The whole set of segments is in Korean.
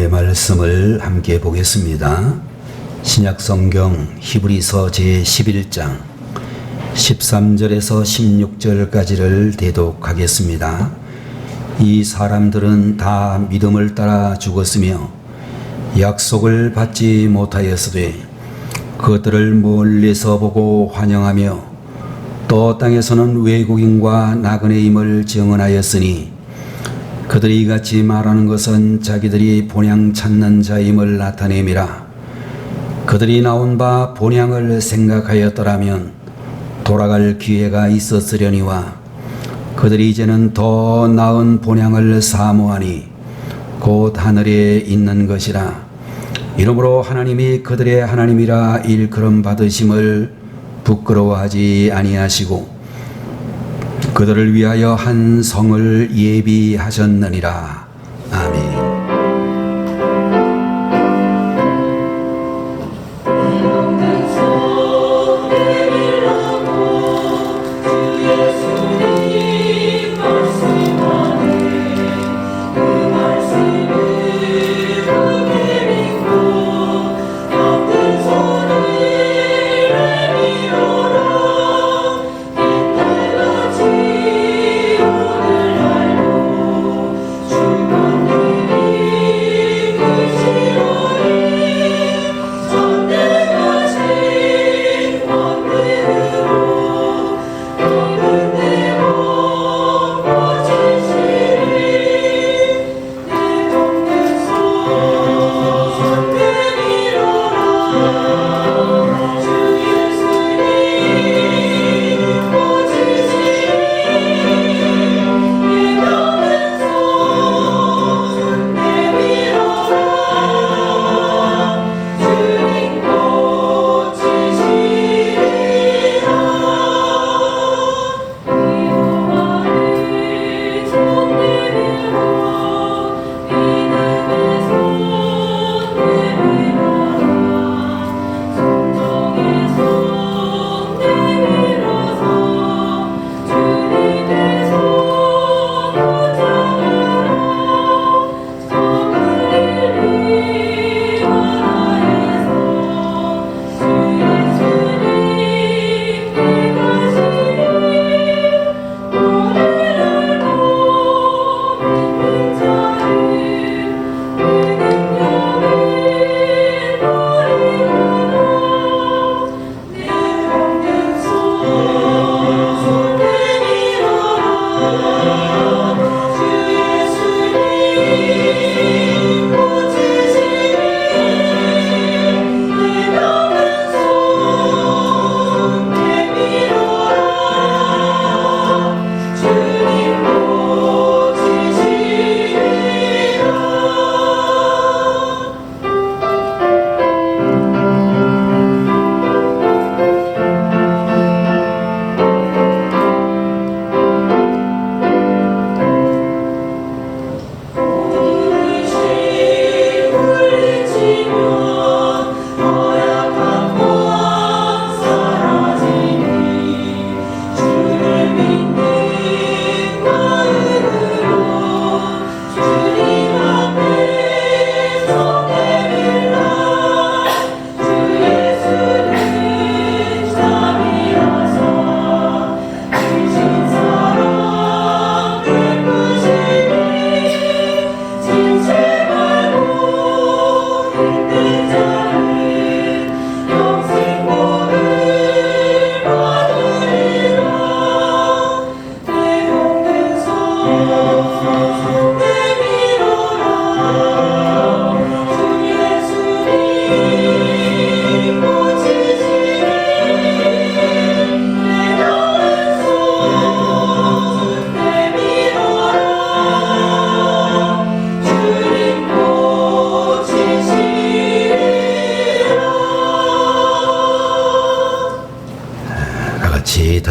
하나님의 말씀을 함께 보겠습니다. 신약성경 히브리서 제11장 13절에서 16절까지를 대독하겠습니다. 이 사람들은 다 믿음을 따라 죽었으며 약속을 받지 못하였으되 그것들을 멀리서 보고 환영하며 또 땅에서는 외국인과 나그네임을 증언하였으니 그들이 이같이 말하는 것은 자기들이 본향 찾는 자임을 나타냄이라. 그들이 나온 바 본향을 생각하였더라면 돌아갈 기회가 있었으려니와 그들이 이제는 더 나은 본향을 사모하니 곧 하늘에 있는 것이라. 이러므로 하나님이 그들의 하나님이라 일컬음 받으심을 부끄러워하지 아니하시고 그들을 위하여 한 성을 예비하셨느니라. 아멘.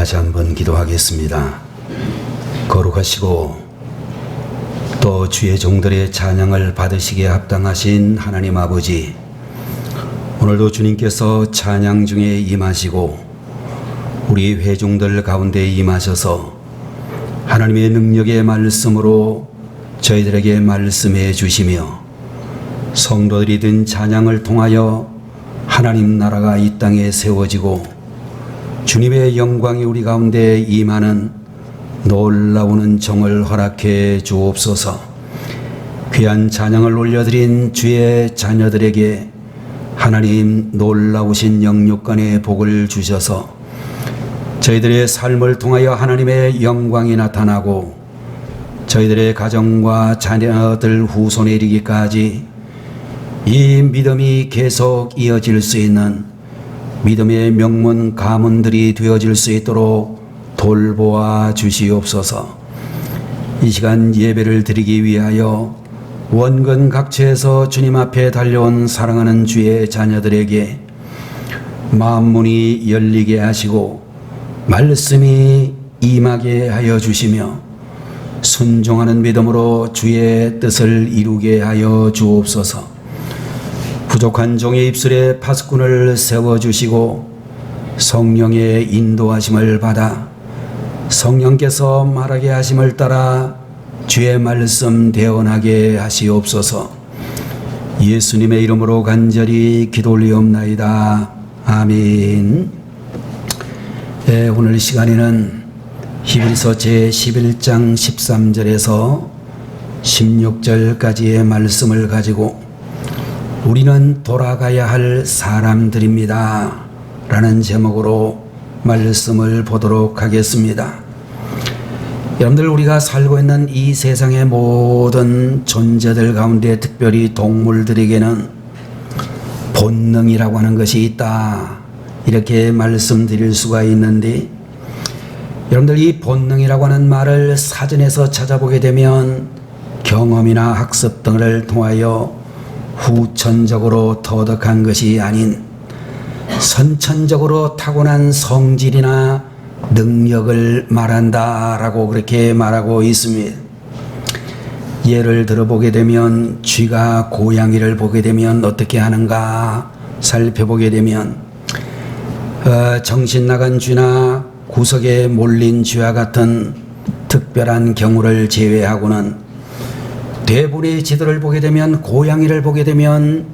다시 한번 기도하겠습니다. 거룩하시고 또 주의 종들의 찬양을 받으시기에 합당하신 하나님 아버지, 오늘도 주님께서 찬양 중에 임하시고 우리 회중들 가운데 임하셔서 하나님의 능력의 말씀으로 저희들에게 말씀해 주시며 성도들이 든 찬양을 통하여 하나님 나라가 이 땅에 세워지고 주님의 영광이 우리 가운데 임하는 놀라운 정을 허락해 주옵소서. 귀한 찬양을 올려드린 주의 자녀들에게 하나님 놀라우신 영육간의 복을 주셔서 저희들의 삶을 통하여 하나님의 영광이 나타나고 저희들의 가정과 자녀들 후손에 이르기까지 이 믿음이 계속 이어질 수 있는 믿음의 명문 가문들이 되어질 수 있도록 돌보아 주시옵소서. 이 시간 예배를 드리기 위하여 원근 각처에서 주님 앞에 달려온 사랑하는 주의 자녀들에게 마음문이 열리게 하시고 말씀이 임하게 하여 주시며 순종하는 믿음으로 주의 뜻을 이루게 하여 주옵소서. 부족한 종의 입술에 파수꾼을 세워주시고 성령의 인도하심을 받아 성령께서 말하게 하심을 따라 주의 말씀 대언하게 하시옵소서. 예수님의 이름으로 간절히 기도 올리옵나이다. 아멘. 네, 오늘 시간에는 히브리서 제11장 13절에서 16절까지의 말씀을 가지고 우리는 돌아가야 할 사람들입니다 라는 제목으로 말씀을 보도록 하겠습니다. 여러분들, 우리가 살고 있는 이 세상의 모든 존재들 가운데 특별히 동물들에게는 본능이라고 하는 것이 있다, 이렇게 말씀드릴 수가 있는데, 여러분들 이 본능이라고 하는 말을 사전에서 찾아보게 되면 경험이나 학습 등을 통하여 후천적으로 터득한 것이 아닌 선천적으로 타고난 성질이나 능력을 말한다라고 그렇게 말하고 있습니다. 예를 들어보게 되면 쥐가 고양이를 보게 되면 어떻게 하는가 살펴보게 되면 정신 나간 쥐나 구석에 몰린 쥐와 같은 특별한 경우를 제외하고는 대부분의 쥐들을 보게 되면, 고양이를 보게 되면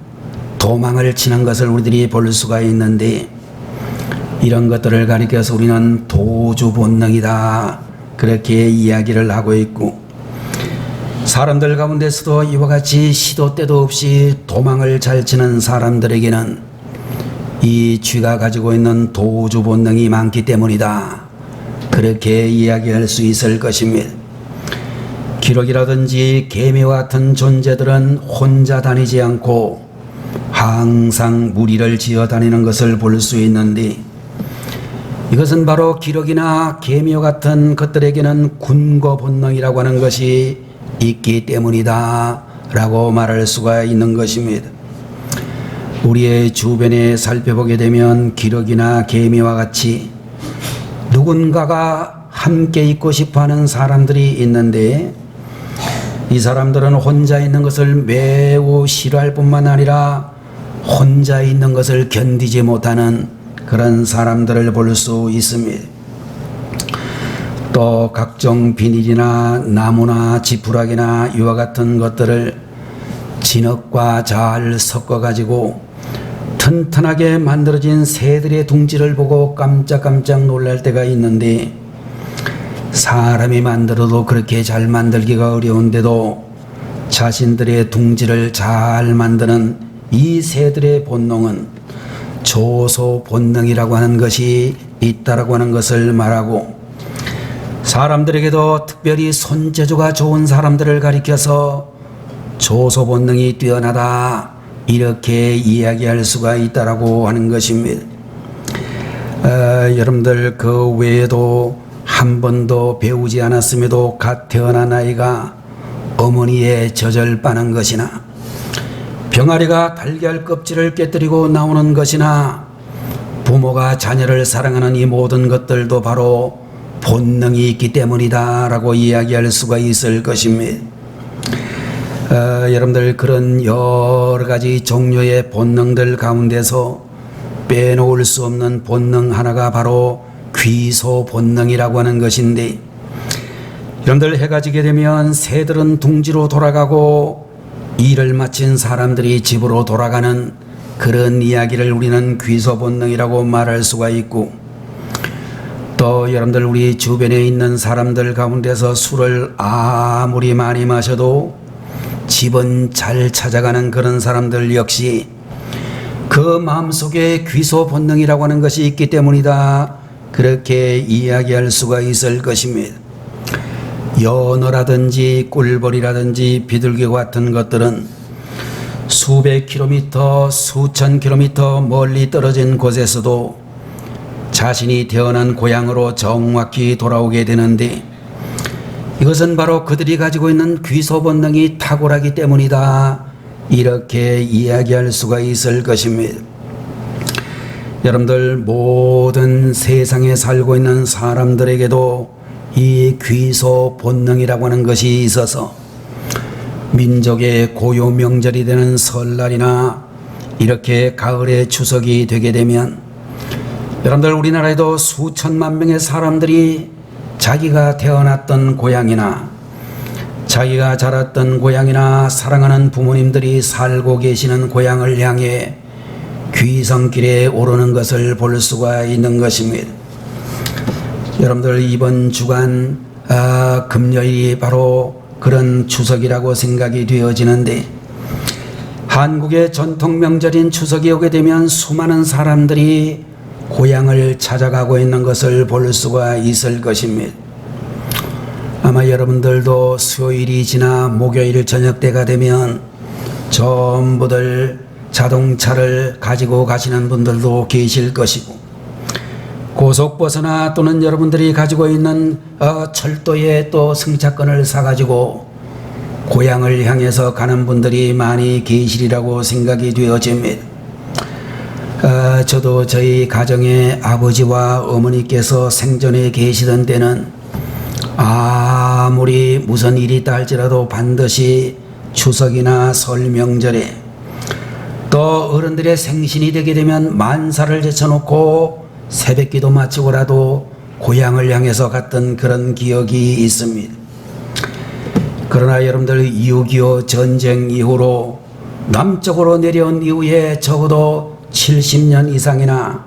도망을 치는 것을 우리들이 볼 수가 있는데, 이런 것들을 가리켜서 우리는 도주 본능이다 그렇게 이야기를 하고 있고, 사람들 가운데서도 이와 같이 시도 때도 없이 도망을 잘 치는 사람들에게는 이 쥐가 가지고 있는 도주 본능이 많기 때문이다 그렇게 이야기할 수 있을 것입니다. 기러기라든지 개미와 같은 존재들은 혼자 다니지 않고 항상 무리를 지어 다니는 것을 볼 수 있는데, 이것은 바로 기러기나 개미와 같은 것들에게는 군거 본능이라고 하는 것이 있기 때문이다 라고 말할 수가 있는 것입니다. 우리의 주변에 살펴보게 되면 기러기나 개미와 같이 누군가가 함께 있고 싶어하는 사람들이 있는데, 이 사람들은 혼자 있는 것을 매우 싫어할 뿐만 아니라 혼자 있는 것을 견디지 못하는 그런 사람들을 볼 수 있습니다. 또 각종 비닐이나 나무나 지푸라기나 이와 같은 것들을 진흙과 잘 섞어 가지고 튼튼하게 만들어진 새들의 둥지를 보고 깜짝깜짝 놀랄 때가 있는데, 사람이 만들어도 그렇게 잘 만들기가 어려운데도 자신들의 둥지를 잘 만드는 이 새들의 본능은 조소 본능이라고 하는 것이 있다라고 하는 것을 말하고, 사람들에게도 특별히 손재주가 좋은 사람들을 가리켜서 조소 본능이 뛰어나다 이렇게 이야기할 수가 있다라고 하는 것입니다. 여러분들 그 외에도 한 번도 배우지 않았음에도 갓 태어난 아이가 어머니의 젖을 빠는 것이나, 병아리가 달걀 껍질을 깨뜨리고 나오는 것이나, 부모가 자녀를 사랑하는 이 모든 것들도 바로 본능이 있기 때문이다 라고 이야기할 수가 있을 것입니다. 여러분들 그런 여러 가지 종류의 본능들 가운데서 빼놓을 수 없는 본능 하나가 바로 귀소 본능이라고 하는 것인데, 여러분들 해가 지게 되면 새들은 둥지로 돌아가고 일을 마친 사람들이 집으로 돌아가는 그런 이야기를 우리는 귀소 본능이라고 말할 수가 있고, 또 여러분들 우리 주변에 있는 사람들 가운데서 술을 아무리 많이 마셔도 집은 잘 찾아가는 그런 사람들 역시 그 마음속에 귀소 본능이라고 하는 것이 있기 때문이다, 그렇게 이야기할 수가 있을 것입니다. 연어라든지 꿀벌이라든지 비둘기 같은 것들은 수백 킬로미터, 수천 킬로미터 멀리 떨어진 곳에서도 자신이 태어난 고향으로 정확히 돌아오게 되는데, 이것은 바로 그들이 가지고 있는 귀소 본능이 탁월하기 때문이다, 이렇게 이야기할 수가 있을 것입니다. 여러분들 모든 세상에 살고 있는 사람들에게도 이 귀소 본능이라고 하는 것이 있어서 민족의 고유 명절이 되는 설날이나 이렇게 가을의 추석이 되게 되면 여러분들 우리나라에도 수천만 명의 사람들이 자기가 태어났던 고향이나 자기가 자랐던 고향이나 사랑하는 부모님들이 살고 계시는 고향을 향해 귀성길에 오르는 것을 볼 수가 있는 것입니다. 여러분들 이번 주간 금요일이 바로 그런 추석이라고 생각이 되어지는데, 한국의 전통 명절인 추석이 오게 되면 수많은 사람들이 고향을 찾아가고 있는 것을 볼 수가 있을 것입니다. 아마 여러분들도 수요일이 지나 목요일 저녁 때가 되면 전부들 자동차를 가지고 가시는 분들도 계실 것이고, 고속버스나 또는 여러분들이 가지고 있는 철도에 또 승차권을 사가지고 고향을 향해서 가는 분들이 많이 계시리라고 생각이 되어집니다. 저도 저희 가정의 아버지와 어머니께서 생전에 계시던 때는 아무리 무슨 일이 있다 할지라도 반드시 추석이나 설 명절에 또 어른들의 생신이 되게 되면 만사를 제쳐놓고 새벽기도 마치고라도 고향을 향해서 갔던 그런 기억이 있습니다. 그러나 여러분들 6.25 전쟁 이후로 남쪽으로 내려온 이후에 적어도 70년 이상이나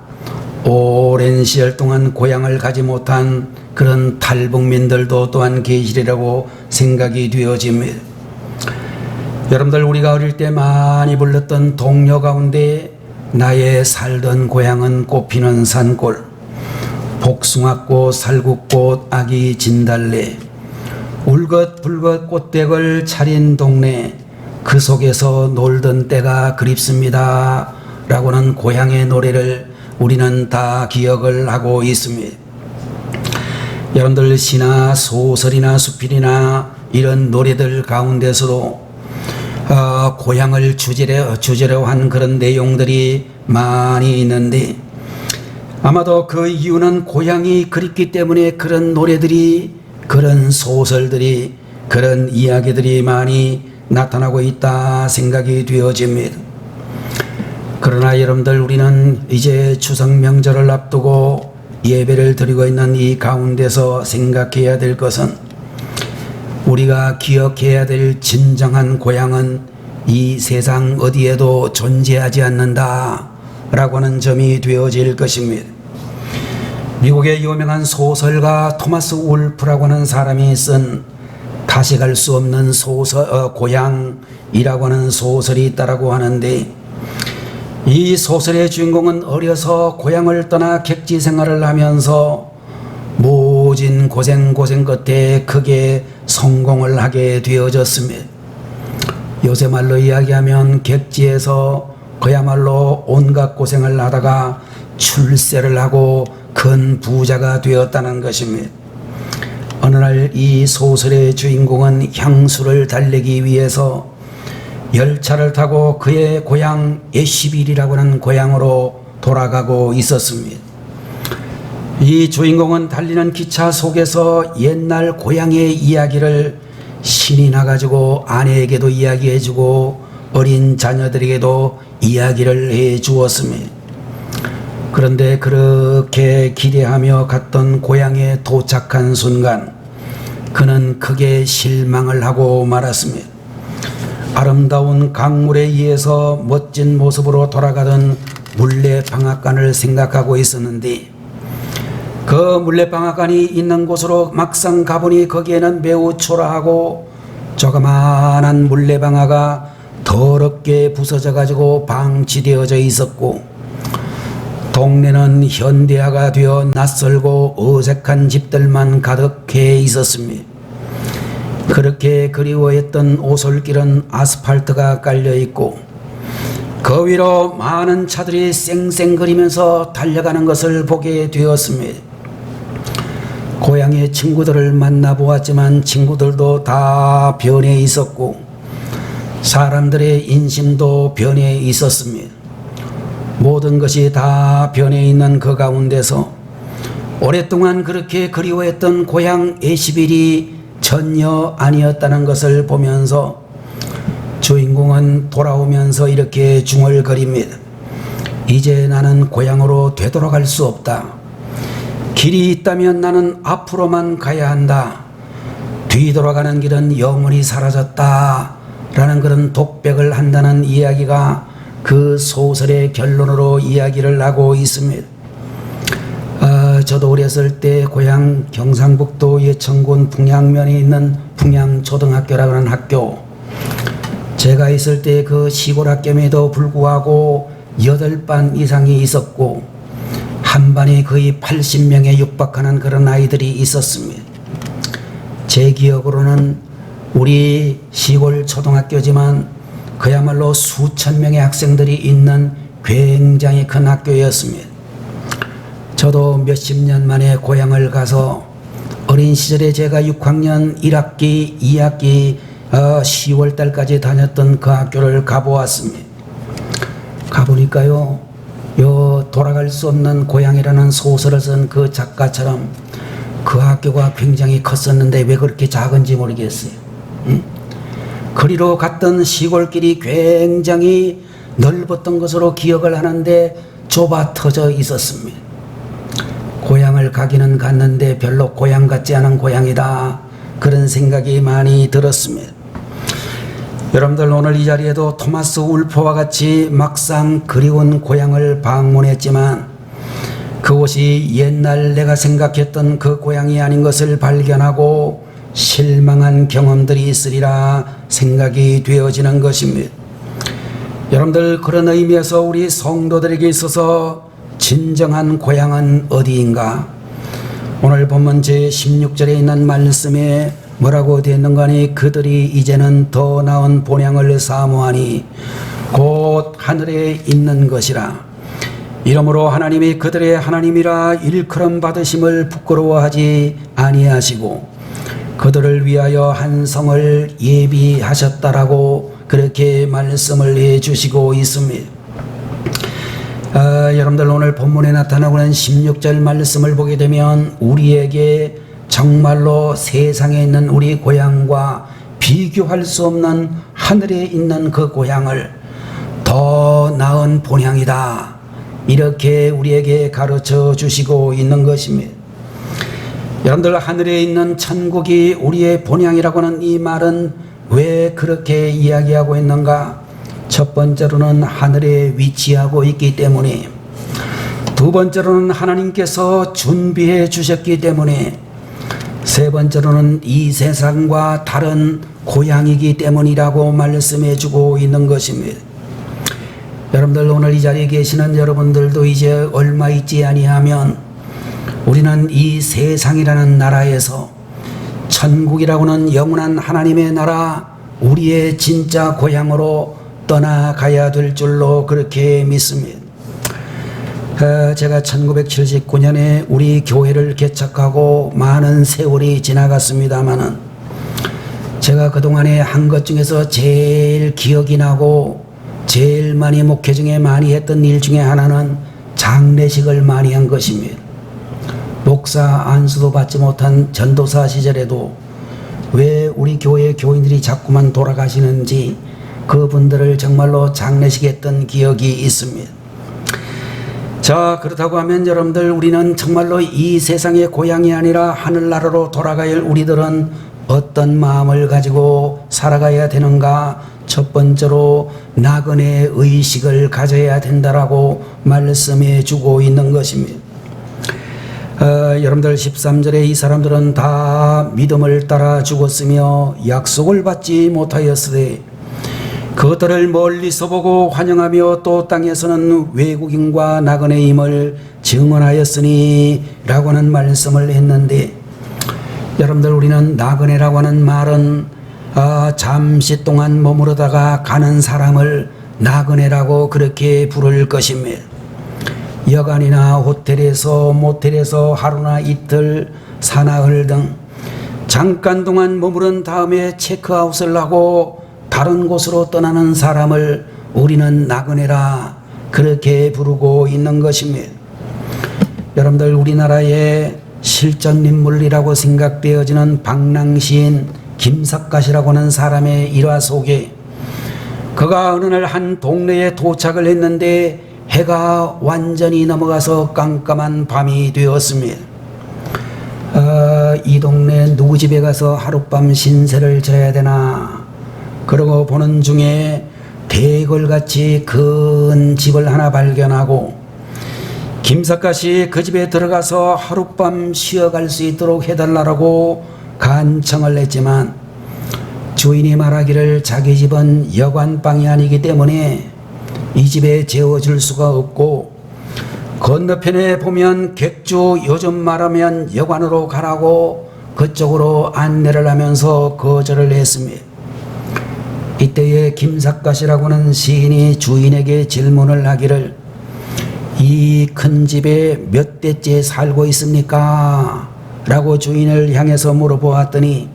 오랜 시절 동안 고향을 가지 못한 그런 탈북민들도 또한 계시리라고 생각이 되어집니다. 여러분들 우리가 어릴 때 많이 불렀던 동요 가운데 나의 살던 고향은 꽃피는 산골, 복숭아꽃, 살구꽃, 아기 진달래, 울긋불긋 꽃댁을 차린 동네, 그 속에서 놀던 때가 그립습니다 라고는 고향의 노래를 우리는 다 기억을 하고 있습니다. 여러분들 시나 소설이나 수필이나 이런 노래들 가운데서도 고향을 주제로 한 그런 내용들이 많이 있는데, 아마도 그 이유는 고향이 그립기 때문에 그런 노래들이, 그런 소설들이, 그런 이야기들이 많이 나타나고 있다 생각이 되어집니다. 그러나 여러분들 우리는 이제 추석 명절을 앞두고 예배를 드리고 있는 이 가운데서 생각해야 될 것은, 우리가 기억해야 될 진정한 고향은 이 세상 어디에도 존재하지 않는다 라고 하는 점이 되어질 것입니다. 미국의 유명한 소설가 토마스 울프라고 하는 사람이 쓴 다시 갈 수 없는 고향이라고 하는 소설이 있다라고 하는데, 이 소설의 주인공은 어려서 고향을 떠나 객지 생활을 하면서 모진 고생 끝에 크게 성공을 하게 되어졌습니다. 요새 말로 이야기하면 객지에서 그야말로 온갖 고생을 하다가 출세를 하고 큰 부자가 되었다는 것입니다. 어느 날 이 소설의 주인공은 향수를 달래기 위해서 열차를 타고 그의 고향 애쉬빌이라고 하는 고향으로 돌아가고 있었습니다. 이 주인공은 달리는 기차 속에서 옛날 고향의 이야기를 신이 나가지고 아내에게도 이야기해주고 어린 자녀들에게도 이야기를 해주었습니다. 그런데 그렇게 기대하며 갔던 고향에 도착한 순간 그는 크게 실망을 하고 말았습니다. 아름다운 강물에 의해서 멋진 모습으로 돌아가던 물레방앗간을 생각하고 있었는데 그 물레방앗간이 있는 곳으로 막상 가보니 거기에는 매우 초라하고 조그마한 물레방아가 더럽게 부서져 가지고 방치되어져 있었고 동네는 현대화가 되어 낯설고 어색한 집들만 가득해 있었습니다. 그렇게 그리워했던 오솔길은 아스팔트가 깔려 있고 그 위로 많은 차들이 쌩쌩거리면서 달려가는 것을 보게 되었습니다. 고향의 친구들을 만나보았지만 친구들도 다 변해 있었고 사람들의 인심도 변해 있었습니다. 모든 것이 다 변해 있는 그 가운데서 오랫동안 그렇게 그리워했던 고향 에시빌이 전혀 아니었다는 것을 보면서 주인공은 돌아오면서 이렇게 중얼거립니다. 이제 나는 고향으로 되돌아갈 수 없다. 길이 있다면 나는 앞으로만 가야 한다. 뒤돌아가는 길은 영원히 사라졌다. 라는 그런 독백을 한다는 이야기가 그 소설의 결론으로 이야기를 하고 있습니다. 저도 어렸을 때 고향 경상북도 예천군 풍양면에 있는 풍양초등학교라고 하는 학교, 제가 있을 때 그 시골 학교임에도 불구하고 8반 이상이 있었고 한 반에 거의 80명에 육박하는 그런 아이들이 있었습니다. 제 기억으로는 우리 시골 초등학교지만 그야말로 수천 명의 학생들이 있는 굉장히 큰 학교였습니다. 저도 몇십 년 만에 고향을 가서 어린 시절에 제가 6학년 1학기, 2학기 10월 달까지 다녔던 그 학교를 가보았습니다. 가보니까요, 돌아갈 수 없는 고향이라는 소설을 쓴 그 작가처럼 그 학교가 굉장히 컸었는데 왜 그렇게 작은지 모르겠어요. 그리로 갔던 시골길이 굉장히 넓었던 것으로 기억을 하는데 좁아 터져 있었습니다. 고향을 가기는 갔는데 별로 고향 같지 않은 고향이다. 그런 생각이 많이 들었습니다. 여러분들 오늘 이 자리에도 토마스 울프와 같이 막상 그리운 고향을 방문했지만 그곳이 옛날 내가 생각했던 그 고향이 아닌 것을 발견하고 실망한 경험들이 있으리라 생각이 되어지는 것입니다. 여러분들 그런 의미에서 우리 성도들에게 있어서 진정한 고향은 어디인가? 오늘 본문 제16절에 있는 말씀에 뭐라고 되어 있는가 하니 그들이 이제는 더 나은 본향을 사모하니 곧 하늘에 있는 것이라. 이러므로 하나님이 그들의 하나님이라 일컬음 받으심을 부끄러워하지 아니하시고 그들을 위하여 한 성을 예비하셨다라고 그렇게 말씀을 해주시고 있습니다. 여러분들 오늘 본문에 나타나고 있는 16절 말씀을 보게 되면 우리에게 정말로 세상에 있는 우리 고향과 비교할 수 없는 하늘에 있는 그 고향을 더 나은 본향이다. 이렇게 우리에게 가르쳐 주시고 있는 것입니다. 여러분들 하늘에 있는 천국이 우리의 본향이라고 하는 이 말은 왜 그렇게 이야기하고 있는가? 첫 번째로는 하늘에 위치하고 있기 때문에, 두 번째로는 하나님께서 준비해 주셨기 때문에, 세 번째로는 이 세상과 다른 고향이기 때문이라고 말씀해 주고 있는 것입니다. 여러분들 오늘 이 자리에 계시는 여러분들도 이제 얼마 있지 아니하면 우리는 이 세상이라는 나라에서 천국이라고는 영원한 하나님의 나라, 우리의 진짜 고향으로 떠나가야 될 줄로 그렇게 믿습니다. 제가 1979년에 우리 교회를 개척하고 많은 세월이 지나갔습니다마는 제가 그동안에 한 것 중에서 제일 기억이 나고 제일 많이 목회 중에 많이 했던 일 중에 하나는 장례식을 많이 한 것입니다. 목사 안수도 받지 못한 전도사 시절에도 왜 우리 교회 교인들이 자꾸만 돌아가시는지 그분들을 정말로 장례식했던 기억이 있습니다. 자, 그렇다고 하면 여러분들 우리는 정말로 이 세상의 고향이 아니라 하늘나라로 돌아가야 할 우리들은 어떤 마음을 가지고 살아가야 되는가? 첫 번째로 나그네 의식을 가져야 된다라고 말씀해 주고 있는 것입니다. 여러분들 13절에 이 사람들은 다 믿음을 따라 죽었으며 약속을 받지 못하였으되 그것들을 멀리서 보고 환영하며 또 땅에서는 외국인과 나그네임을 증언하였으니 라고 하는 말씀을 했는데, 여러분들 우리는 나그네라고 하는 말은 잠시 동안 머무르다가 가는 사람을 나그네라고 그렇게 부를 것입니다. 여관이나 호텔에서 모텔에서 하루나 이틀 사나흘 등 잠깐 동안 머무른 다음에 체크아웃을 하고 다른 곳으로 떠나는 사람을 우리는 나그네라 그렇게 부르고 있는 것입니다. 여러분들 우리나라의 실존 인물이라고 생각되어지는 방랑시인 김삿갓이라고 하는 사람의 일화 속에 그가 어느 날 한 동네에 도착을 했는데 해가 완전히 넘어가서 깜깜한 밤이 되었습니다. 이 동네 누구 집에 가서 하룻밤 신세를 져야 되나 그러고 보는 중에 대궐같이 큰 집을 하나 발견하고 김삿갓이 그 집에 들어가서 하룻밤 쉬어갈 수 있도록 해달라고 간청을 했지만 주인이 말하기를 자기 집은 여관방이 아니기 때문에 이 집에 재워줄 수가 없고 건너편에 보면 객주 요즘 말하면 여관으로 가라고 그쪽으로 안내를 하면서 거절을 했습니다. 이때에 김삿갓이라고 하는 시인이 주인에게 질문을 하기를 이 큰 집에 몇 대째 살고 있습니까? 라고 주인을 향해서 물어보았더니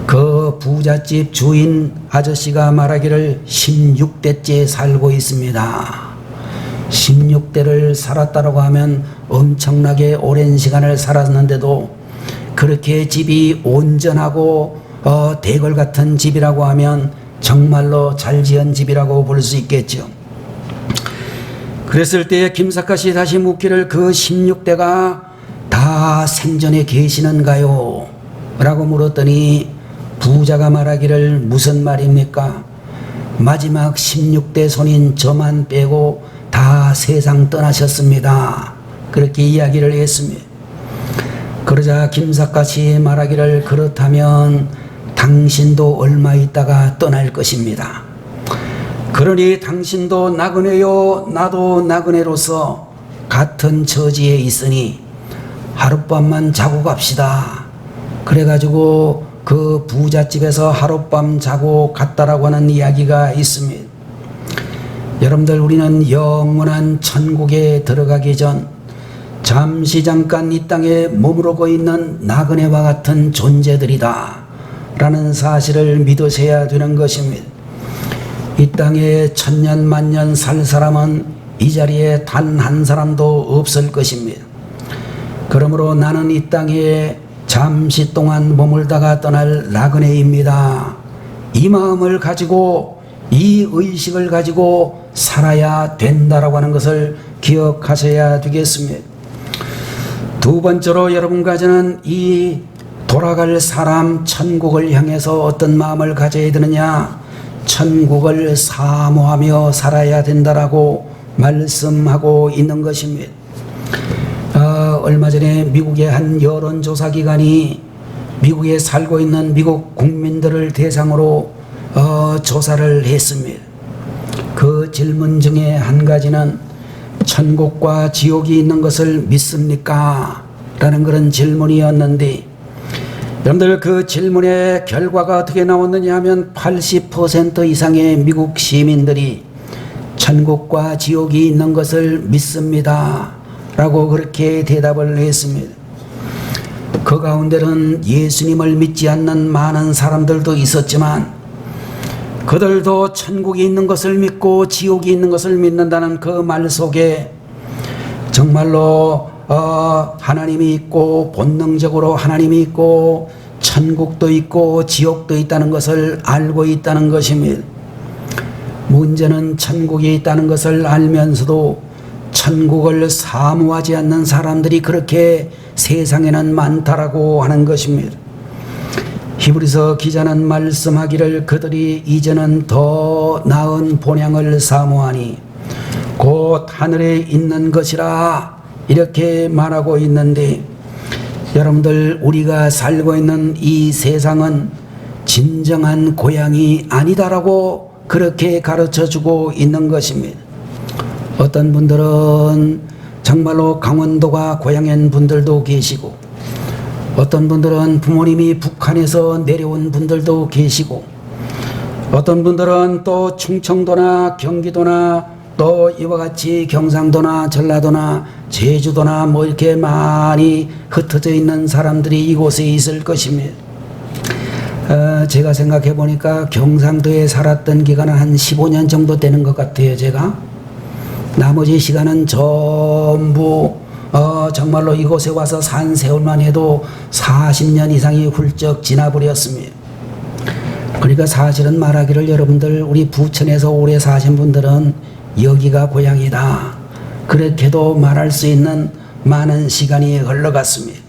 그 부잣집 주인 아저씨가 말하기를 16대째 살고 있습니다. 16대를 살았다고 하면 엄청나게 오랜 시간을 살았는데도 그렇게 집이 온전하고 대궐 같은 집이라고 하면 정말로 잘 지은 집이라고 볼 수 있겠죠. 그랬을 때 김삿갓이 다시 묻기를 그 16대가 다 생전에 계시는가요? 라고 물었더니 부자가 말하기를 무슨 말입니까? 마지막 16대 손인 저만 빼고 다 세상 떠나셨습니다. 그렇게 이야기를 했습니다. 그러자 김삿갓이 말하기를 그렇다면 당신도 얼마 있다가 떠날 것입니다. 그러니 당신도 나그네요 나도 나그네로서 같은 처지에 있으니 하룻밤만 자고 갑시다. 그래가지고 그 부잣집에서 하룻밤 자고 갔다라고 하는 이야기가 있습니다. 여러분들 우리는 영원한 천국에 들어가기 전 잠시 잠깐 이 땅에 머무르고 있는 나그네와 같은 존재들이다 라는 사실을 믿으셔야 되는 것입니다. 이 땅에 천년 만년 살 사람은 이 자리에 단 한 사람도 없을 것입니다. 그러므로 나는 이 땅에 잠시 동안 머물다가 떠날 나그네입니다. 이 마음을 가지고 이 의식을 가지고 살아야 된다라고 하는 것을 기억하셔야 되겠습니다. 두 번째로 여러분과 저는 이 돌아갈 사람 천국을 향해서 어떤 마음을 가져야 되느냐? 천국을 사모하며 살아야 된다라고 말씀하고 있는 것입니다. 얼마 전에 미국의 한 여론조사 기관이 미국에 살고 있는 미국 국민들을 대상으로 조사를 했습니다. 그 질문 중에 한 가지는 천국과 지옥이 있는 것을 믿습니까? 라는 그런 질문이었는데 여러분들 그 질문의 결과가 어떻게 나왔느냐 하면 80% 이상의 미국 시민들이 천국과 지옥이 있는 것을 믿습니다 라고 그렇게 대답을 했습니다. 그 가운데는 예수님을 믿지 않는 많은 사람들도 있었지만 그들도 천국이 있는 것을 믿고 지옥이 있는 것을 믿는다는 그 말 속에 정말로 하나님이 있고 본능적으로 하나님이 있고 천국도 있고 지옥도 있다는 것을 알고 있다는 것입니다. 문제는 천국이 있다는 것을 알면서도 천국을 사모하지 않는 사람들이 그렇게 세상에는 많다라고 하는 것입니다. 히브리서 기자는 말씀하기를 그들이 이제는 더 나은 본향을 사모하니 곧 하늘에 있는 것이라 이렇게 말하고 있는데, 여러분들, 우리가 살고 있는 이 세상은 진정한 고향이 아니다라고 그렇게 가르쳐주고 있는 것입니다. 어떤 분들은 정말로 강원도가 고향인 분들도 계시고, 어떤 분들은 부모님이 북한에서 내려온 분들도 계시고, 어떤 분들은 또 충청도나 경기도나 또 이와 같이 경상도나 전라도나 제주도나 뭐 이렇게 많이 흩어져 있는 사람들이 이곳에 있을 것입니다. 제가 생각해 보니까 경상도에 살았던 기간은 한 15년 정도 되는 것 같아요, 제가. 나머지 시간은 전부 정말로 이곳에 와서 산 세월만 해도 40년 이상이 훌쩍 지나버렸습니다. 그러니까 사실은 말하기를, 여러분들, 우리 부천에서 오래 사신 분들은 여기가 고향이다, 그렇게도 말할 수 있는 많은 시간이 흘러갔습니다.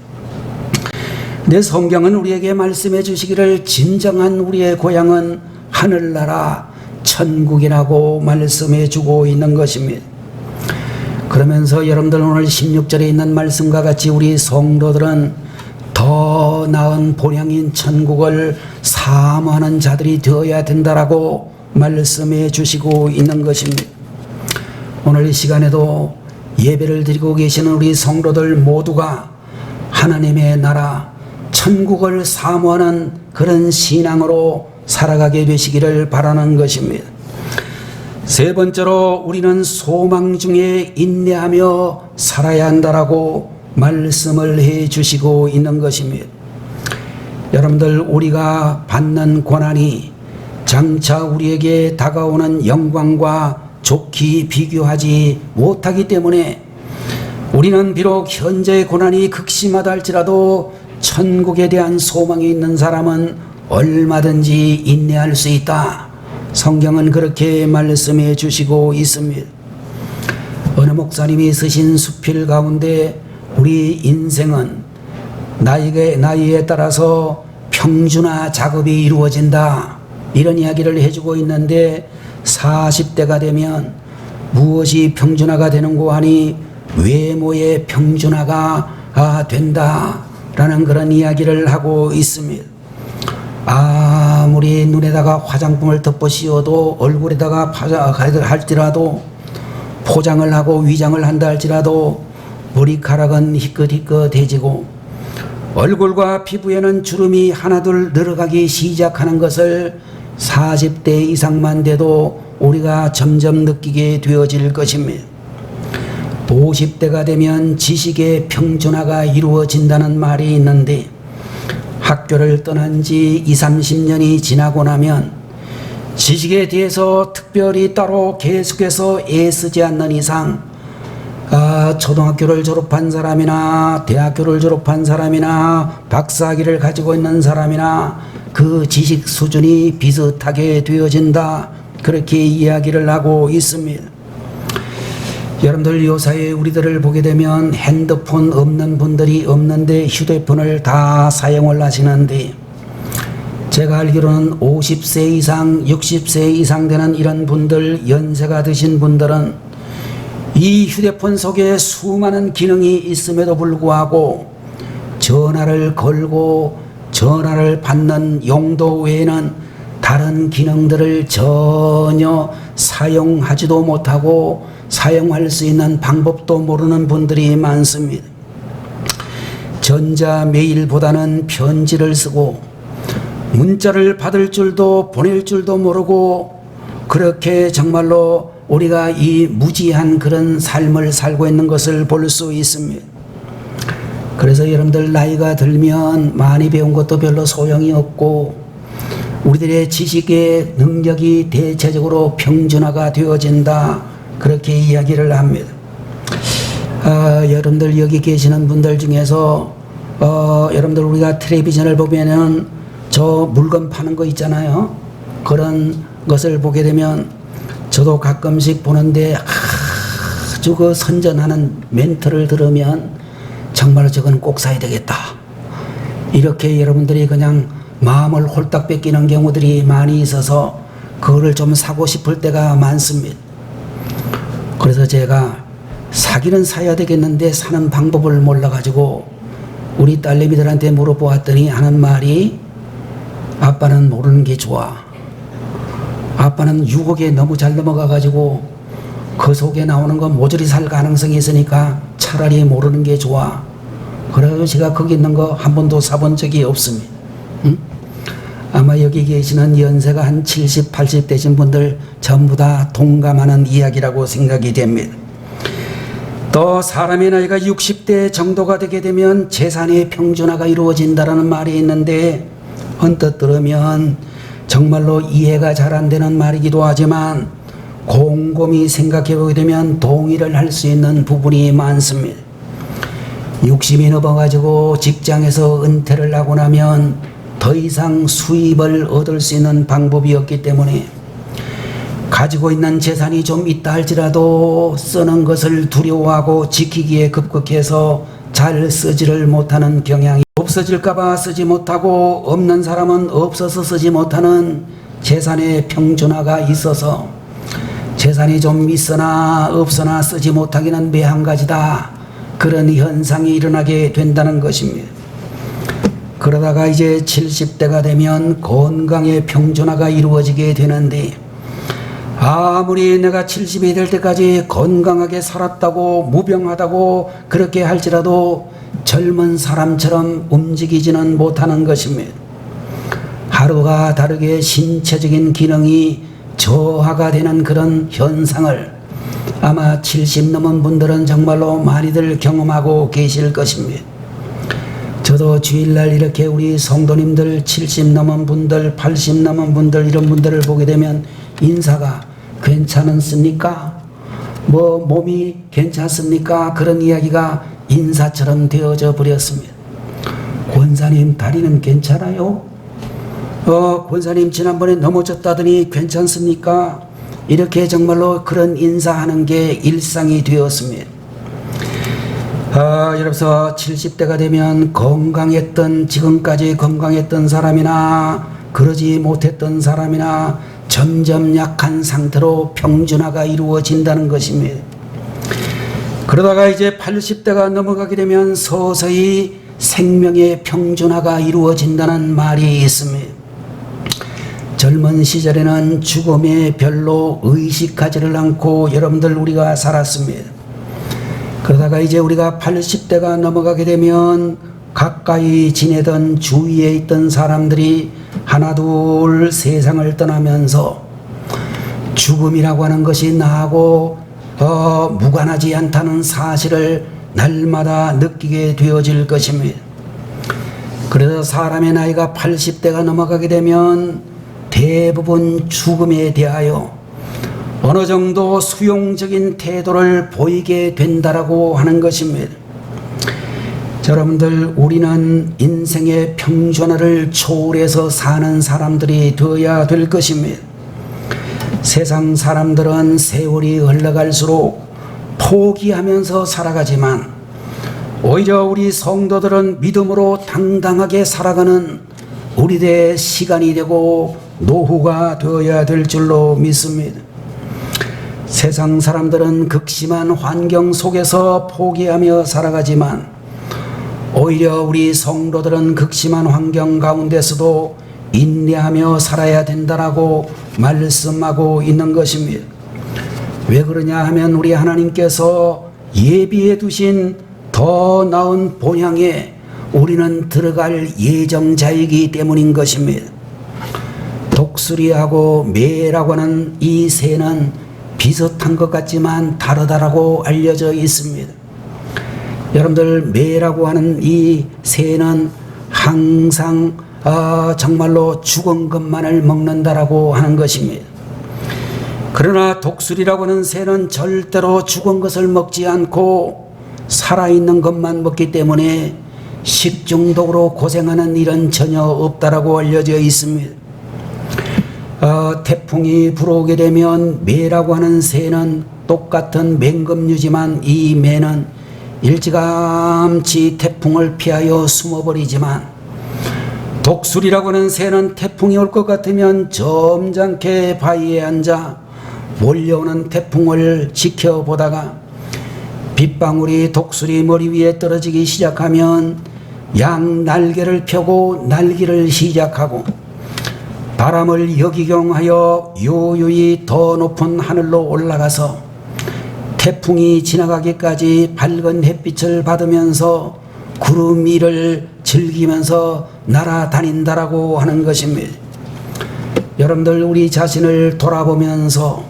근데 성경은 우리에게 말씀해 주시기를 진정한 우리의 고향은 하늘나라 천국이라고 말씀해 주고 있는 것입니다. 그러면서 여러분들, 오늘 16절에 있는 말씀과 같이 우리 성도들은 더 나은 본향인 천국을 사모하는 자들이 되어야 된다라고 말씀해 주시고 있는 것입니다. 오늘 이 시간에도 예배를 드리고 계시는 우리 성도들 모두가 하나님의 나라 천국을 사모하는 그런 신앙으로 살아가게 되시기를 바라는 것입니다. 세 번째로, 우리는 소망 중에 인내하며 살아야 한다라고 말씀을 해 주시고 있는 것입니다. 여러분들, 우리가 받는 고난이 장차 우리에게 다가오는 영광과 좋게 비교하지 못하기 때문에 우리는 비록 현재의 고난이 극심하다 할지라도 천국에 대한 소망이 있는 사람은 얼마든지 인내할 수 있다. 성경은 그렇게 말씀해 주시고 있습니다. 어느 목사님이 쓰신 수필 가운데 우리 인생은 나이에 따라서 평준화 작업이 이루어진다, 이런 이야기를 해주고 있는데, 40대가 되면 무엇이 평준화가 되는고 하니 외모의 평준화가 된다라는 그런 이야기를 하고 있습니다. 아무리 눈에다가 화장품을 덮어 씌워도, 얼굴에다가 할지라도, 포장을 하고 위장을 한다 할지라도 머리카락은 희끗희끗해지고 얼굴과 피부에는 주름이 하나둘 늘어가기 시작하는 것을 40대 이상만 돼도 우리가 점점 느끼게 되어질 것입니다. 50대가 되면 지식의 평준화가 이루어진다는 말이 있는데, 학교를 떠난 지 20-30년이 지나고 나면 지식에 대해서 특별히 따로 계속해서 애쓰지 않는 이상, 초등학교를 졸업한 사람이나 대학교를 졸업한 사람이나 박사학위를 가지고 있는 사람이나 그 지식 수준이 비슷하게 되어진다, 그렇게 이야기를 하고 있습니다. 여러분들, 요사이에 우리들을 보게 되면 핸드폰 없는 분들이 없는데 휴대폰을 다 사용을 하시는데, 제가 알기로는 50세 이상, 60세 이상 되는 이런 분들, 연세가 드신 분들은 이 휴대폰 속에 수많은 기능이 있음에도 불구하고 전화를 걸고 전화를 받는 용도 외에는 다른 기능들을 전혀 사용하지도 못하고 사용할 수 있는 방법도 모르는 분들이 많습니다. 전자 메일보다는 편지를 쓰고 문자를 받을 줄도 보낼 줄도 모르고, 그렇게 정말로 우리가 이 무지한 그런 삶을 살고 있는 것을 볼 수 있습니다. 그래서 여러분들, 나이가 들면 많이 배운 것도 별로 소용이 없고 우리들의 지식의 능력이 대체적으로 평준화가 되어진다, 그렇게 이야기를 합니다. 여러분들, 여기 계시는 분들 중에서 여러분들, 우리가 텔레비전을 보면은 저 물건 파는 거 있잖아요. 그런 것을 보게 되면 저도 가끔씩 보는데 아주 그 선전하는 멘트를 들으면 정말 저건 꼭 사야 되겠다, 이렇게 여러분들이 그냥 마음을 홀딱 뺏기는 경우들이 많이 있어서 그거를 좀 사고 싶을 때가 많습니다. 그래서 제가 사기는 사야 되겠는데 사는 방법을 몰라가지고 우리 딸내미들한테 물어보았더니 하는 말이, 아빠는 모르는 게 좋아. 아빠는 6억에 너무 잘 넘어가가지고 그 속에 나오는 건 모조리 살 가능성이 있으니까 차라리 모르는 게 좋아. 그래서 제가 거기 있는 거 한 번도 사본 적이 없습니다. 아마 여기 계시는 연세가 한 70, 80 되신 분들 전부 다 동감하는 이야기라고 생각이 됩니다. 또 사람의 나이가 60대 정도가 되게 되면 재산의 평준화가 이루어진다는 말이 있는데, 언뜻 들으면 정말로 이해가 잘 안 되는 말이기도 하지만 곰곰이 생각해 보게 되면 동의를 할 수 있는 부분이 많습니다. 60이 넘어가지고 직장에서 은퇴를 하고 나면 더 이상 수입을 얻을 수 있는 방법이 없기 때문에 가지고 있는 재산이 좀 있다 할지라도 쓰는 것을 두려워하고 지키기에 급급해서 잘 쓰지를 못하는 경향이, 없어질까봐 쓰지 못하고 없는 사람은 없어서 쓰지 못하는 재산의 평준화가 있어서 재산이 좀 있으나 없으나 쓰지 못하기는 매한가지다, 그런 현상이 일어나게 된다는 것입니다. 그러다가 이제 70대가 되면 건강의 평준화가 이루어지게 되는데, 아무리 내가 70이 될 때까지 건강하게 살았다고 무병하다고 그렇게 할지라도 젊은 사람처럼 움직이지는 못하는 것입니다. 하루가 다르게 신체적인 기능이 저하가 되는 그런 현상을 아마 70 넘은 분들은 정말로 많이들 경험하고 계실 것입니다. 저도 주일날 이렇게 우리 성도님들 70 넘은 분들, 80 넘은 분들, 이런 분들을 보게 되면 인사가 괜찮습니까? 뭐 몸이 괜찮습니까? 그런 이야기가 인사처럼 되어져 버렸습니다. 권사님 다리는 괜찮아요? 권사님 지난번에 넘어졌다더니 괜찮습니까? 이렇게 정말로 그런 인사하는 게 일상이 되었습니다. 여러분서 70대가 되면 건강했던, 지금까지 건강했던 사람이나 그러지 못했던 사람이나 점점 약한 상태로 평준화가 이루어진다는 것입니다. 그러다가 이제 80대가 넘어가게 되면 서서히 생명의 평준화가 이루어진다는 말이 있습니다. 젊은 시절에는 죽음에 별로 의식하지를 않고 여러분들 우리가 살았습니다. 그러다가 이제 우리가 80대가 넘어가게 되면 가까이 지내던 주위에 있던 사람들이 하나둘 세상을 떠나면서 죽음이라고 하는 것이 나하고 무관하지 않다는 사실을 날마다 느끼게 되어질 것입니다. 그래서 사람의 나이가 80대가 넘어가게 되면 대부분 죽음에 대하여 어느 정도 수용적인 태도를 보이게 된다라고 하는 것입니다. 여러분들, 우리는 인생의 평준화를 초월해서 사는 사람들이 되어야 될 것입니다. 세상 사람들은 세월이 흘러갈수록 포기하면서 살아가지만 오히려 우리 성도들은 믿음으로 당당하게 살아가는 우리들의 시간이 되고 노후가 되어야 될 줄로 믿습니다. 세상 사람들은 극심한 환경 속에서 포기하며 살아가지만 오히려 우리 성도들은 극심한 환경 가운데서도 인내하며 살아야 된다라고 말씀하고 있는 것입니다. 왜 그러냐 하면 우리 하나님께서 예비해 두신 더 나은 본향에 우리는 들어갈 예정자이기 때문인 것입니다. 독수리하고 매라고 하는 이 새는 비슷한 것 같지만 다르다라고 알려져 있습니다. 여러분들, 매라고 하는 이 새는 항상 정말로 죽은 것만을 먹는다라고 하는 것입니다. 그러나 독수리라고 하는 새는 절대로 죽은 것을 먹지 않고 살아있는 것만 먹기 때문에 식중독으로 고생하는 일은 전혀 없다라고 알려져 있습니다. 태풍이 불어오게 되면 매라고 하는 새는 똑같은 맹금류지만 이 매는 일찌감치 태풍을 피하여 숨어버리지만 독수리라고 하는 새는 태풍이 올 것 같으면 점잖게 바위에 앉아 몰려오는 태풍을 지켜보다가 빗방울이 독수리 머리 위에 떨어지기 시작하면 양 날개를 펴고 날기를 시작하고 바람을 역이경하여 요요히 더 높은 하늘로 올라가서 태풍이 지나가기까지 밝은 햇빛을 받으면서 구름 위를 즐기면서 날아다닌다라고 하는 것입니다. 여러분들, 우리 자신을 돌아보면서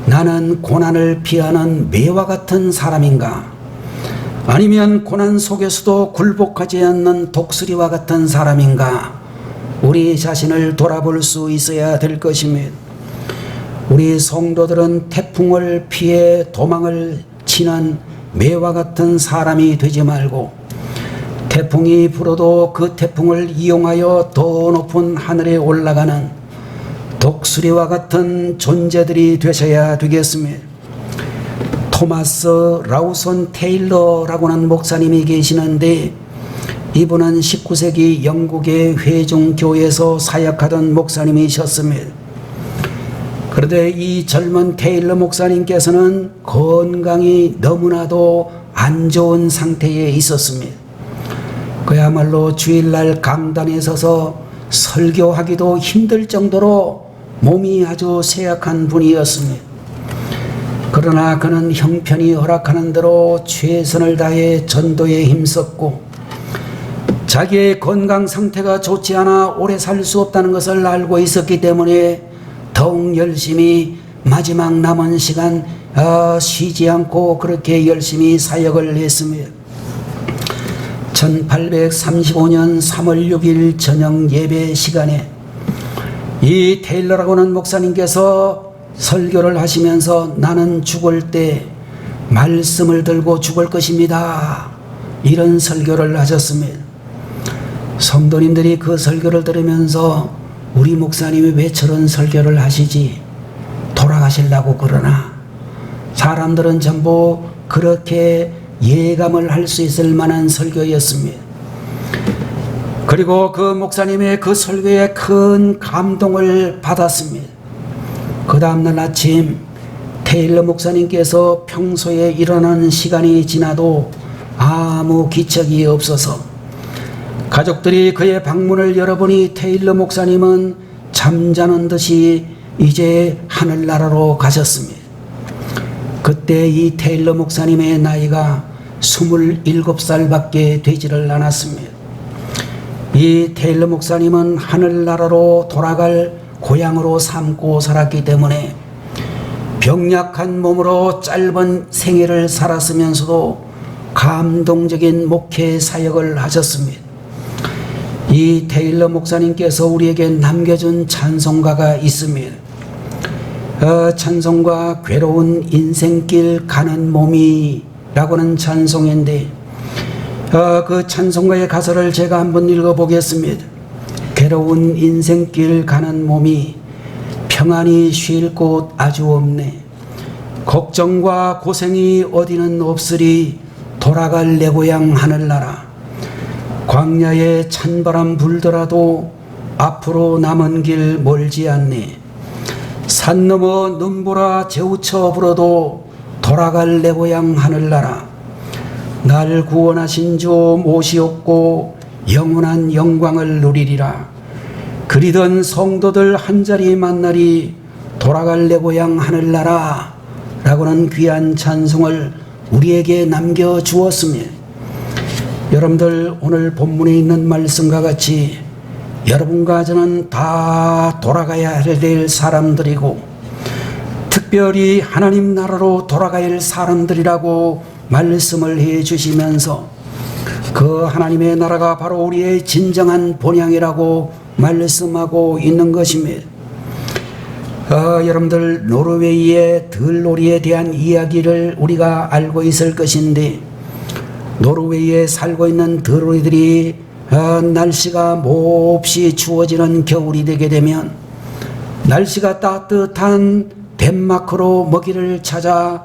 나는 고난을 피하는 매와 같은 사람인가? 아니면 고난 속에서도 굴복하지 않는 독수리와 같은 사람인가? 우리 자신을 돌아볼 수 있어야 될 것입니다. 우리 성도들은 태풍을 피해 도망을 치는 매와 같은 사람이 되지 말고 태풍이 불어도 그 태풍을 이용하여 더 높은 하늘에 올라가는 독수리와 같은 존재들이 되셔야 되겠습니다. 토마스 라우선 테일러라고 하는 목사님이 계시는데 이분은 19세기 영국의 회중교회에서 사역하던 목사님이셨습니다. 그런데 이 젊은 테일러 목사님께서는 건강이 너무나도 안 좋은 상태에 있었습니다. 그야말로 주일날 강단에 서서 설교하기도 힘들 정도로 몸이 아주 쇠약한 분이었습니다. 그러나 그는 형편이 허락하는 대로 최선을 다해 전도에 힘썼고 자기의 건강 상태가 좋지 않아 오래 살 수 없다는 것을 알고 있었기 때문에 더욱 열심히 마지막 남은 시간 쉬지 않고 그렇게 열심히 사역을 했습니다. 1835년 3월 6일 저녁 예배 시간에 이 테일러라고 하는 목사님께서 설교를 하시면서 나는 죽을 때 말씀을 들고 죽을 것입니다, 이런 설교를 하셨습니다. 성도님들이 그 설교를 들으면서 우리 목사님이 왜 저런 설교를 하시지? 돌아가시려고 그러나? 사람들은 전부 그렇게 예감을 할 수 있을 만한 설교였습니다. 그리고 그 목사님의 그 설교에 큰 감동을 받았습니다. 그 다음날 아침 테일러 목사님께서 평소에 일어나는 시간이 지나도 아무 기척이 없어서 가족들이 그의 방문을 열어보니 테일러 목사님은 잠자는 듯이 이제 하늘나라로 가셨습니다. 그때 이 테일러 목사님의 나이가 27살밖에 되지를 않았습니다. 이 테일러 목사님은 하늘나라로 돌아갈 고향으로 삼고 살았기 때문에 병약한 몸으로 짧은 생애를 살았으면서도 감동적인 목회 사역을 하셨습니다. 이 테일러 목사님께서 우리에게 남겨준 찬송가가 있습니다. 찬송가 괴로운 인생길 가는 몸이 라고는 찬송인데 그 찬송가의 가사를 제가 한번 읽어보겠습니다. 괴로운 인생길 가는 몸이 평안히 쉴 곳 아주 없네. 걱정과 고생이 어디는 없으리 돌아갈 내 고향 하늘나라. 광야에 찬바람 불더라도 앞으로 남은 길 멀지 않네. 산 넘어 눈보라 재우쳐 불어도 돌아갈 내 고향 하늘나라. 날 구원하신 주 모시옵고 영원한 영광을 누리리라. 그리던 성도들 한자리 만나리 돌아갈 내 고향 하늘나라 라고는 귀한 찬송을 우리에게 남겨주었습니다. 여러분들, 오늘 본문에 있는 말씀과 같이 여러분과 저는 다 돌아가야 될 사람들이고 특별히 하나님 나라로 돌아가야 할 사람들이라고 말씀을 해 주시면서 그 하나님의 나라가 바로 우리의 진정한 본향이라고 말씀하고 있는 것입니다. 여러분들, 노르웨이의 들놀이에 대한 이야기를 우리가 알고 있을 것인데 노르웨이에 살고 있는 들오리들이 날씨가 몹시 추워지는 겨울이 되게 되면 날씨가 따뜻한 덴마크로 먹이를 찾아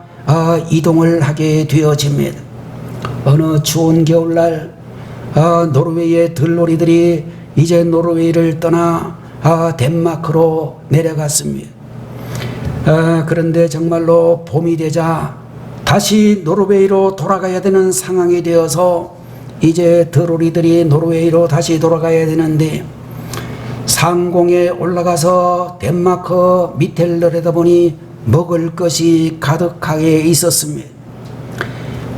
이동을 하게 되어집니다. 어느 추운 겨울날 노르웨이의 들오리들이 이제 노르웨이를 떠나 덴마크로 내려갔습니다. 그런데 정말로 봄이 되자 다시 노르웨이로 돌아가야 되는 상황이 되어서 이제 드로리들이 노르웨이로 다시 돌아가야 되는데 상공에 올라가서 덴마크 밑을 내려다보니 먹을 것이 가득하게 있었습니다.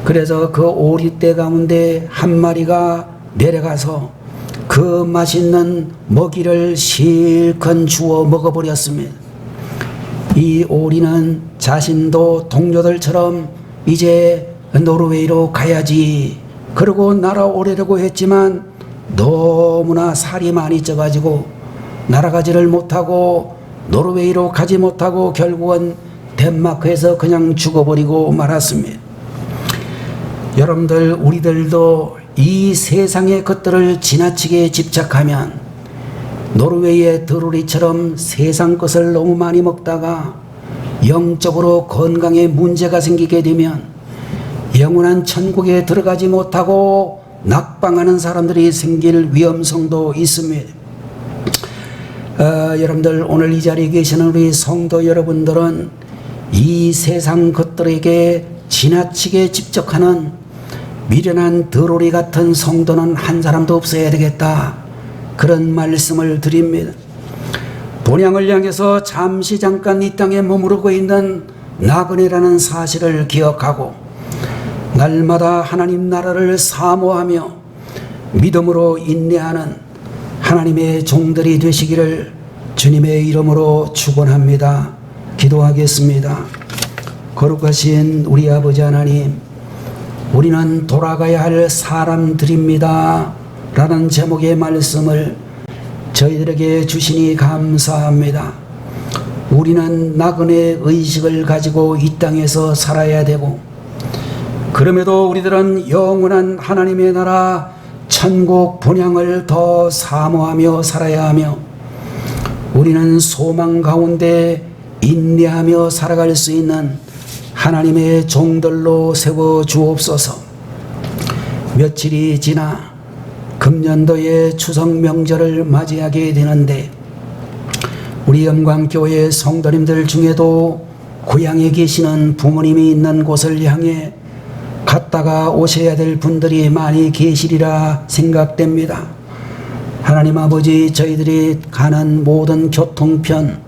그래서 그 오리떼 가운데 한 마리가 내려가서 그 맛있는 먹이를 실컷 주워 먹어버렸습니다. 이 오리는 자신도 동료들처럼 이제 노르웨이로 가야지 그러고 날아오려고 했지만 너무나 살이 많이 쪄가지고 날아가지를 못하고 노르웨이로 가지 못하고 결국은 덴마크에서 그냥 죽어버리고 말았습니다. 여러분들, 우리들도 이 세상의 것들을 지나치게 집착하면 노르웨이의 드루리처럼 세상 것을 너무 많이 먹다가 영적으로 건강에 문제가 생기게 되면 영원한 천국에 들어가지 못하고 낙방하는 사람들이 생길 위험성도 있습니다. 여러분들, 오늘 이 자리에 계시는 우리 성도 여러분들은 이 세상 것들에게 지나치게 집착하는 미련한 드로리 같은 성도는 한 사람도 없어야 되겠다, 그런 말씀을 드립니다. 본향을 향해서 잠시 잠깐 이 땅에 머무르고 있는 나그네라는 사실을 기억하고 날마다 하나님 나라를 사모하며 믿음으로 인내하는 하나님의 종들이 되시기를 주님의 이름으로 축원합니다. 기도하겠습니다. 거룩하신 우리 아버지 하나님, 우리는 돌아가야 할 사람들입니다 라는 제목의 말씀을 저희들에게 주시니 감사합니다. 우리는 나그네 의식을 가지고 이 땅에서 살아야 되고, 그럼에도 우리들은 영원한 하나님의 나라 천국 본향을 더 사모하며 살아야 하며, 우리는 소망 가운데 인내하며 살아갈 수 있는 하나님의 종들로 세워 주옵소서. 며칠이 지나 금년도의 추석 명절을 맞이하게 되는데 우리 영광교회 성도님들 중에도 고향에 계시는 부모님이 있는 곳을 향해 갔다가 오셔야 될 분들이 많이 계시리라 생각됩니다. 하나님 아버지, 저희들이 가는 모든 교통편,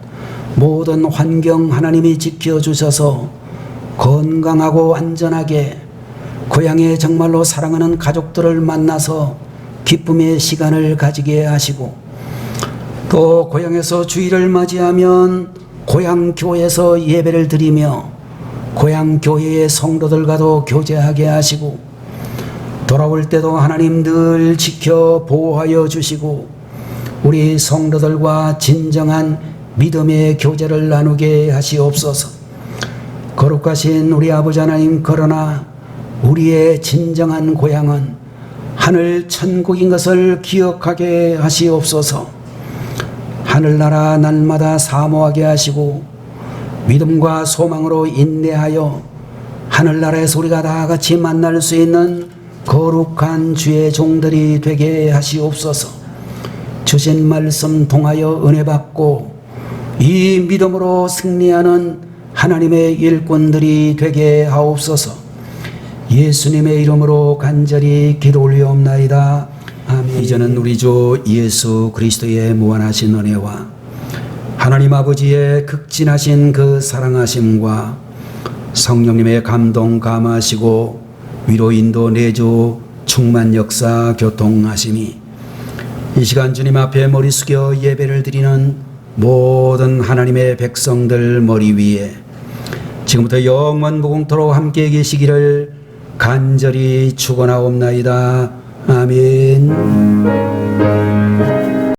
모든 환경 하나님이 지켜주셔서 건강하고 안전하게 고향에 정말로 사랑하는 가족들을 만나서 기쁨의 시간을 가지게 하시고, 또 고향에서 주일을 맞이하면 고향 교회에서 예배를 드리며 고향 교회의 성도들과도 교제하게 하시고, 돌아올 때도 하나님 늘 지켜 보호하여 주시고 우리 성도들과 진정한 믿음의 교제를 나누게 하시옵소서. 거룩하신 우리 아버지 하나님, 그러나 우리의 진정한 고향은 하늘 천국인 것을 기억하게 하시옵소서. 하늘나라 날마다 사모하게 하시고 믿음과 소망으로 인내하여 하늘나라에서 우리가 다 같이 만날 수 있는 거룩한 주의 종들이 되게 하시옵소서. 주신 말씀 통하여 은혜 받고 이 믿음으로 승리하는 하나님의 일꾼들이 되게 하옵소서. 예수님의 이름으로 간절히 기도 올리옵나이다. 아멘. 이제는 우리 주 예수 그리스도의 무한하신 은혜와 하나님 아버지의 극진하신 그 사랑하심과 성령님의 감동 감하시고 위로 인도 내주 충만 역사 교통하심이 이 시간 주님 앞에 머리 숙여 예배를 드리는 모든 하나님의 백성들 머리 위에 지금부터 영원 무궁토록 함께 계시기를 간절히 축원하옵나이다. 아멘.